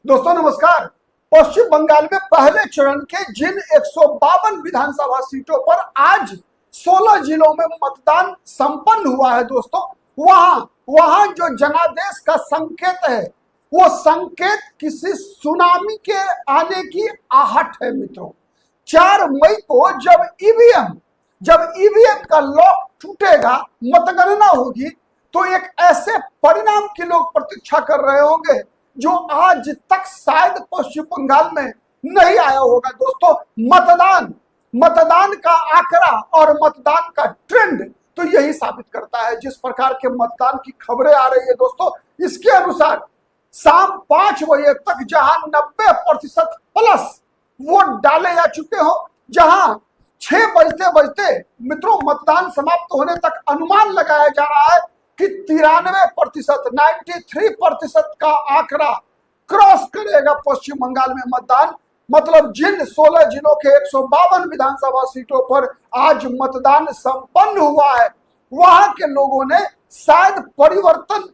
दोस्तों नमस्कार। पश्चिम बंगाल में पहले चरण के जिन 152 विधानसभा सीटों पर आज 16 जिलों में मतदान संपन्न हुआ है दोस्तों, वहां जो जनादेश का संकेत है वो संकेत किसी सुनामी के आने की आहट है मित्रों। 4 मई को जब ईवीएम का लॉक टूटेगा, मतगणना होगी, तो एक ऐसे परिणाम की लोग प्रतीक्षा कर रहे होंगे जो आज तक शायद पश्चिम बंगाल में नहीं आया होगा। दोस्तों मतदान का आंकड़ा और मतदान का ट्रेंड तो यही साबित करता है। जिस प्रकार के मतदान की खबरें आ रही है दोस्तों, इसके अनुसार शाम 5 बजे तक जहां 90% प्लस वोट डाले जा चुके हो, जहां 6 बजते मित्रों मतदान समाप्त होने तक अनुमान लगाया जा रहा है कि 93% का आंकड़ा क्रॉस करेगा पश्चिम बंगाल में मतदान। मतलब जिन 16 जिलों के 152 विधानसभा सीटों पर आज मतदान संपन्न हुआ है, वहां के लोगों ने शायद परिवर्तन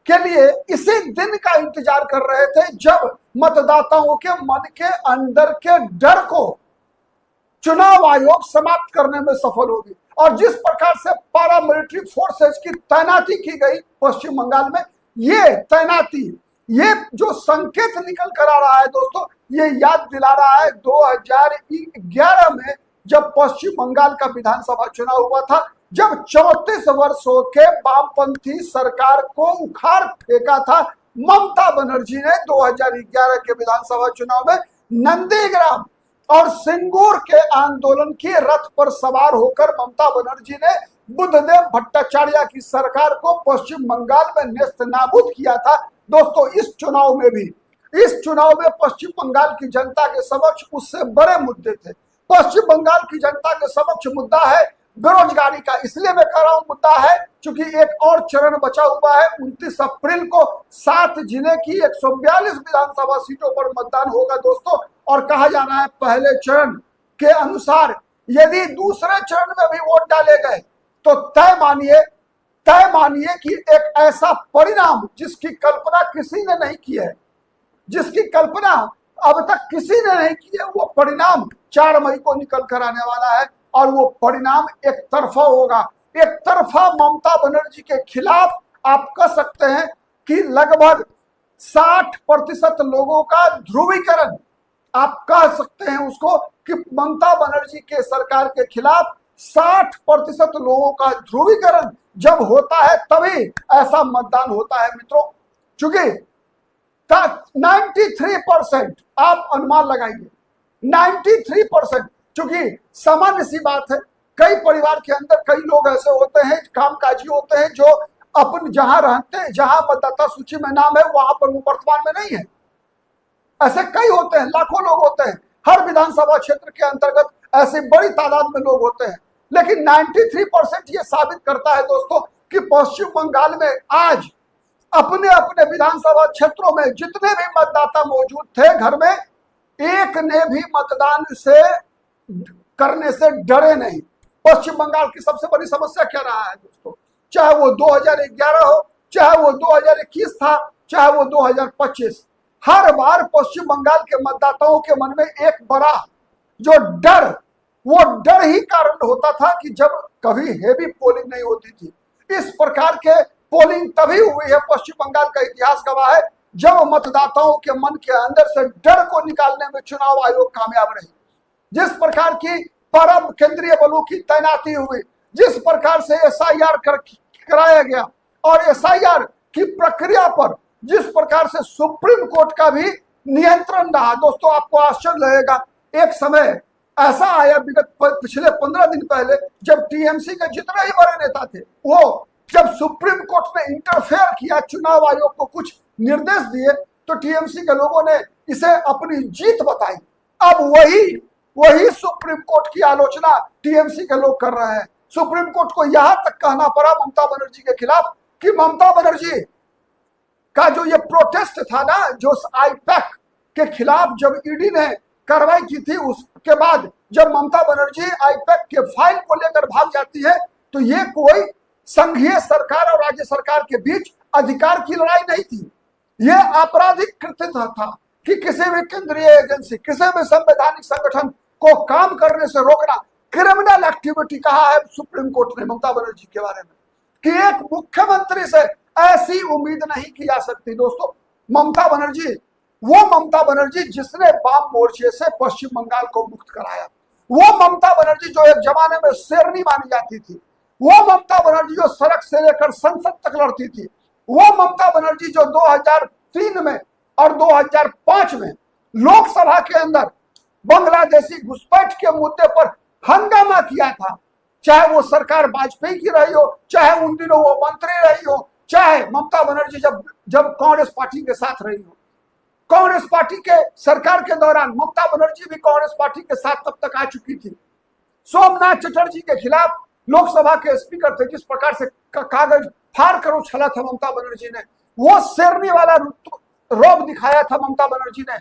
के लिए इसी दिन का इंतजार कर रहे थे जब मतदाताओं के मन के अंदर के डर को चुनाव आयोग समाप्त करने में सफल होगी। और जिस प्रकार से पैरामिलिट्री फोर्सेस की तैनाती की गई पश्चिम बंगाल में, ये तैनाती, ये जो संकेत निकल कर आ रहा है दोस्तों, ये याद दिला रहा है 2011 में जब पश्चिम बंगाल का विधानसभा चुनाव हुआ था, जब 34 वर्षों के वामपंथी सरकार को उखाड़ फेंका था ममता बनर्जी ने 2011 के विधानसभा चुनाव में। नंदीग्राम और सिंगूर के आंदोलन की रथ पर सवार होकर ममता बनर्जी ने बुद्धदेव भट्टाचार्य की सरकार को पश्चिम बंगाल में नेस्तनाबूद किया था। दोस्तों इस चुनाव में पश्चिम बंगाल की जनता के समक्ष उससे बड़े मुद्दे थे। पश्चिम बंगाल की जनता के समक्ष मुद्दा है बेरोजगारी का। इसलिए मैं कह रहा हूं मुद्दा है क्योंकि एक और चरण बचा हुआ है। 29 अप्रैल को 7 जिले की 142 विधानसभा सीटों पर मतदान होगा दोस्तों। और कहा जा रहा है पहले चरण के अनुसार यदि दूसरे चरण में भी वोट डाले गए तो तय मानिए कि एक ऐसा परिणाम जिसकी कल्पना किसी ने नहीं की है, जिसकी कल्पना अब तक किसी ने नहीं की है, वो परिणाम 4 मई को निकल कर आने वाला है। और वो परिणाम एक तरफा होगा। एक तरफा ममता बनर्जी के खिलाफ आप कह सकते हैं कि लगभग 60% लोगों का ध्रुवीकरण, आप कह सकते हैं उसको कि ममता बनर्जी के सरकार के खिलाफ 60% लोगों का ध्रुवीकरण जब होता है तभी ऐसा मतदान होता है मित्रों। चूंकि 93% आप अनुमान लगाइए, 93%, चूंकि सामान्य सी बात है, कई परिवार के अंदर कई लोग ऐसे होते हैं, कामकाजी होते हैं, जो अपन जहां रहते हैं, जहां मतदाता सूची में नाम है, वहां पर वो वर्तमान में नहीं है। ऐसे कई होते हैं, लाखों लोग होते हैं, हर विधानसभा क्षेत्र के अंतर्गत ऐसी बड़ी तादाद में लोग होते हैं। लेकिन 93% ये साबित करता है दोस्तों कि पश्चिम बंगाल में आज अपने अपने विधानसभा क्षेत्रों में जितने भी मतदाता मौजूद थे घर में, एक ने भी मतदान करने से डरे नहीं। पश्चिम बंगाल की सबसे बड़ी समस्या क्या रहा है दोस्तों, चाहे वो 2011 हो, चाहे वो 2021 था, चाहे वो 2025, हर बार पश्चिम बंगाल के मतदाताओं के मन में एक बड़ा जो डर, वो डर ही कारण होता था कि जब कभी हेवी पोलिंग नहीं होती थी। इस प्रकार के पोलिंग तभी हुई है, पश्चिम बंगाल का इतिहास गवाह है, जब मतदाताओं के मन के अंदर से डर को निकालने में चुनाव आयोग कामयाब रही। जिस प्रकार की परम केंद्रीय बलों की तैनाती हुई, जिस प्रकार से एसआईआर कराया गया और एसआईआर की प्रक्रिया पर जिस प्रकार से सुप्रीम कोर्ट का भी नियंत्रण रहा दोस्तों, आपको आश्चर्य लगेगा। एक समय ऐसा आया विगत पिछले 15 दिन पहले, जब टीएमसी के जितने ही बड़े नेता थे, वो जब सुप्रीम कोर्ट ने इंटरफेयर किया, चुनाव आयोग को कुछ निर्देश दिए, तो टीएमसी के लोगों ने इसे अपनी जीत बताई। अब वही सुप्रीम कोर्ट की आलोचना टीएमसी के लोग कर रहे हैं। सुप्रीम कोर्ट को यहां तक कहना पड़ा ममता बनर्जी के खिलाफ कि ममता बनर्जी का जो ये प्रोटेस्ट था ना, जो आईपैक के खिलाफ जब ईडी ने कार्रवाई की थी, उसके बाद जब ममता बनर्जी आईपैक के फाइल को लेकर भाग जाती है, तो ये कोई संघीय सरकार और राज्य सरकार के बीच अधिकार की लड़ाई नहीं थी, ये आपराधिक कृत्य था। कि किसी भी केंद्रीय एजेंसी, किसी भी संवैधानिक संगठन को काम करने से रोकना क्रिमिनल एक्टिविटी कहा है सुप्रीम कोर्ट ने ममता बनर्जी के बारे में, कि एक मुख्यमंत्री से ऐसी उम्मीद नहीं की जा सकती। दोस्तों, ममता बनर्जी, वो ममता बनर्जी जिसने वाम मोर्चे से पश्चिम बंगाल को मुक्त कराया, वो ममता बनर्जी जो एक जमाने में शेरनी मानी जाती थी, वो ममता बनर्जी जो सड़क से लेकर संसद तक लड़ती थी, वो ममता बनर्जी जो 2003 में और 2005 में लोकसभा के अंदर बांग्लादेशी घुसपैठ के मुद्दे पर हंगामा किया था, चाहे वो सरकार वाजपेयी की रही हो, चाहे उन दिनों वो मंत्री रही हो, चाहे ममता बनर्जी जब कांग्रेस पार्टी के साथ रही हो। कांग्रेस पार्टी के सरकार के दौरान ममता बनर्जी भी कांग्रेस पार्टी के साथ तब तक आ चुकी थी। सोमनाथ चटर्जी के खिलाफ लोकसभा के स्पीकर थे, जिस प्रकार से कागज फाड़ कर उछला था ममता बनर्जी ने, वो शेरनी वाला रौब दिखाया था ममता बनर्जी ने।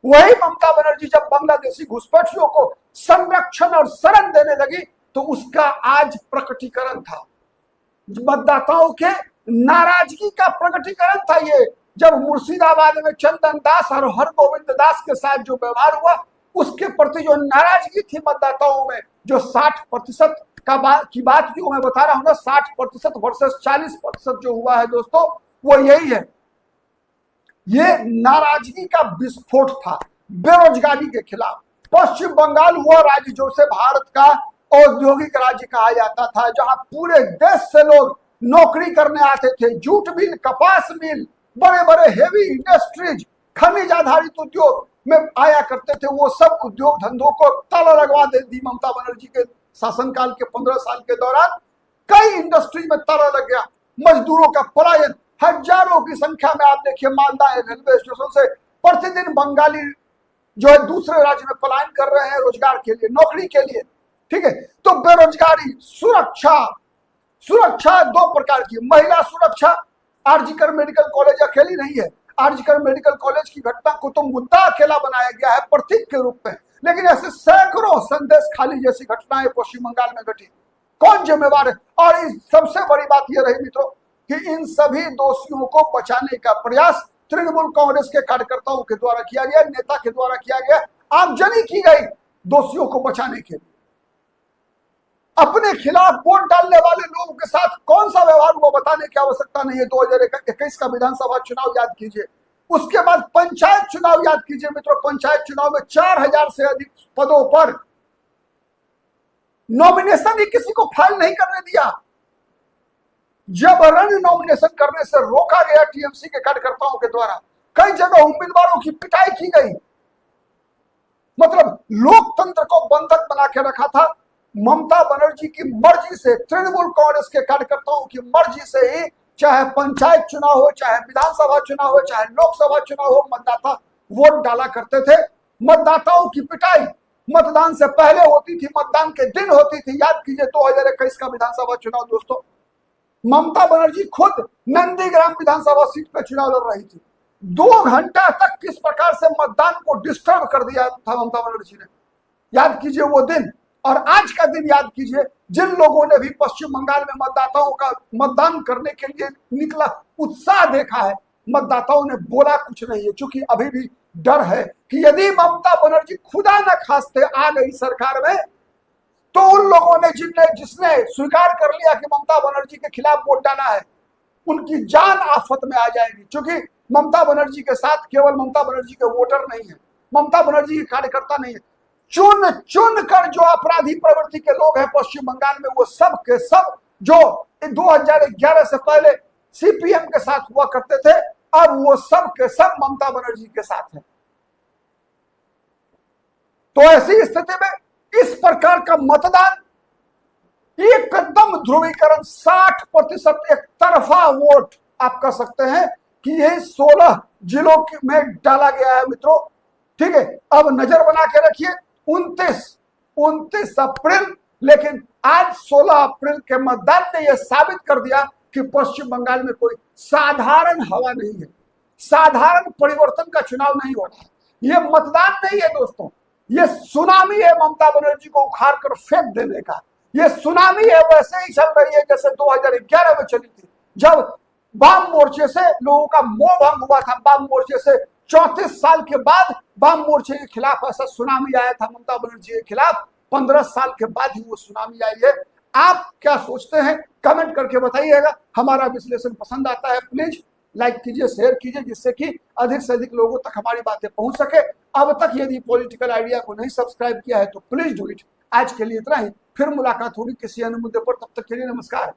वही ममता बनर्जी जब बांग्लादेशी घुसपैठियों को संरक्षण और शरण देने लगी तो उसका आज प्रकटीकरण था, मतदाताओं के नाराजगी का प्रकटीकरण था ये। जब मुर्शिदाबाद में चंदन दास और हरगोविंद दास के साथ जो व्यवहार हुआ, उसके प्रति जो नाराजगी थी मतदाताओं में, जो 60% की बात जो मैं बता रहा हूं ना, 60% वर्सेस 40% जो हुआ है दोस्तों, वो यही है। ये नाराजगी का विस्फोट था बेरोजगारी के खिलाफ। पश्चिम बंगाल हुआ राज्य जो से भारत का औद्योगिक राज्य कहा जाता था, जहां पूरे देश से लोग नौकरी करने आते थे। जूट मिल, कपास मिल, बड़े बड़े हेवी इंडस्ट्रीज, खनिज आधारित उद्योग में आया करते थे। वो सब उद्योग धंधों को ताला लगवा दी ममता बनर्जी के शासनकाल के 15 साल के दौरान। कई इंडस्ट्री में ताला लग गया, मजदूरों का पलायन, हजारों की संख्या में आप देखिए मालदा रेलवे स्टेशन से प्रतिदिन बंगाली जो है दूसरे राज्य में पलायन कर रहे हैं रोजगार के लिए, नौकरी के लिए। ठीक है, तो बेरोजगारी, सुरक्षा दो प्रकार की, महिला सुरक्षा। आरजीकर मेडिकल कॉलेज अकेली नहीं है, आरजीकर मेडिकल कॉलेज की घटना को तो मुद्दा अकेला बनाया गया है प्रतीक के रूप में, लेकिन ऐसे सैकड़ों संदेश खाली जैसी घटनाएं पश्चिम बंगाल में घटी। कौन जिम्मेवार है? और इस सबसे बड़ी बात यह रही मित्रों कि इन सभी दोषियों को बचाने का प्रयास तृणमूल कांग्रेस के कार्यकर्ताओं के द्वारा किया गया, नेता के द्वारा किया गया, आगजनी की गई दोषियों को बचाने के लिए। अपने खिलाफ वोट डालने वाले लोगों के साथ कौन सा व्यवहार हुआ बताने की आवश्यकता नहीं है। 2021 का विधानसभा चुनाव याद कीजिए, उसके बाद पंचायत चुनाव याद कीजिए मित्रों। पंचायत चुनाव में 4000 से अधिक पदों पर नॉमिनेशन ही किसी को फाइल नहीं करने दिया। जबरन नॉमिनेशन करने से रोका गया टीएमसी के कार्यकर्ताओं के द्वारा। कई जगह उम्मीदवारों की पिटाई की गई। मतलब लोकतंत्र को बंधक बना के रखा था। ममता बनर्जी की मर्जी से, तृणमूल कांग्रेस के कार्यकर्ताओं की मर्जी से ही, चाहे पंचायत चुनाव हो, चाहे विधानसभा चुनाव हो, चाहे लोकसभा चुनाव हो, मतदाता वोट डाला करते थे। मतदाताओं की पिटाई मतदान से पहले होती थी, मतदान के दिन होती थी। याद कीजिए 2021 का विधानसभा चुनाव दोस्तों, ममता बनर्जी खुद नंदीग्राम विधानसभा सीट पर चुनाव लड़ रही थी। 2 घंटा तक किस प्रकार से मतदान को डिस्टर्ब कर दिया था ममता बनर्जी ने। याद कीजिए वो दिन और आज का दिन याद कीजिए। जिन लोगों ने भी पश्चिम बंगाल में मतदाताओं का मतदान करने के लिए निकला उत्साह देखा है, मतदाताओं ने बोला कुछ नहीं है, क्योंकि अभी भी डर है कि यदि ममता बनर्जी खुदा न खास्ते आ गई सरकार में, तो उन लोगों ने जिसने स्वीकार कर लिया कि ममता बनर्जी के खिलाफ वोट डाला है, उनकी जान आफत में आ जाएगी। क्योंकि ममता बनर्जी के साथ केवल ममता बनर्जी के वोटर नहीं है, ममता बनर्जी के कार्यकर्ता नहीं है, चुन चुन कर जो अपराधी प्रवृत्ति के लोग हैं पश्चिम बंगाल में, वो सब के सब जो 2011 से पहले सीपीएम के साथ हुआ करते थे, अब वो सब के सब ममता बनर्जी के साथ हैं। तो ऐसी स्थिति में इस प्रकार का मतदान एकदम ध्रुवीकरण, 60% एक तरफा वोट आप कह सकते हैं कि यही 16 जिलों में डाला गया है मित्रों। ठीक है, अब नजर बना के रखिए 29 अप्रैल, लेकिन आज 16 अप्रैल के मतदान ने यह साबित कर दिया कि पश्चिम बंगाल में कोई साधारण हवा नहीं है, साधारण परिवर्तन का चुनाव नहीं हो रहा है। यह मतदान नहीं है दोस्तों, यह सुनामी है ममता बनर्जी को उखाड़ कर फेंक देने का। यह सुनामी है वैसे ही चल रही है जैसे 2011 में चली थी, जब वाम मोर्चे से लोगों का मोह भंग हुआ था। वाम मोर्चे से 34 साल के बाद वाम मोर्चे के खिलाफ ऐसा सुनामी आया था ममता बनर्जी के खिलाफ, 15 साल के बाद ही वो सुनामी आई है। आप क्या सोचते हैं कमेंट करके बताइएगा। हमारा विश्लेषण पसंद आता है प्लीज लाइक कीजिए, शेयर कीजिए, जिससे कि अधिक से अधिक लोगों तक हमारी बातें पहुंच सके। अब तक यदि पॉलिटिकल आइडिया को नहीं सब्सक्राइब किया है तो प्लीज डू इट। आज के लिए इतना ही, फिर मुलाकात होगी किसी अन्य मुद्दे पर, तब तक के लिए नमस्कार।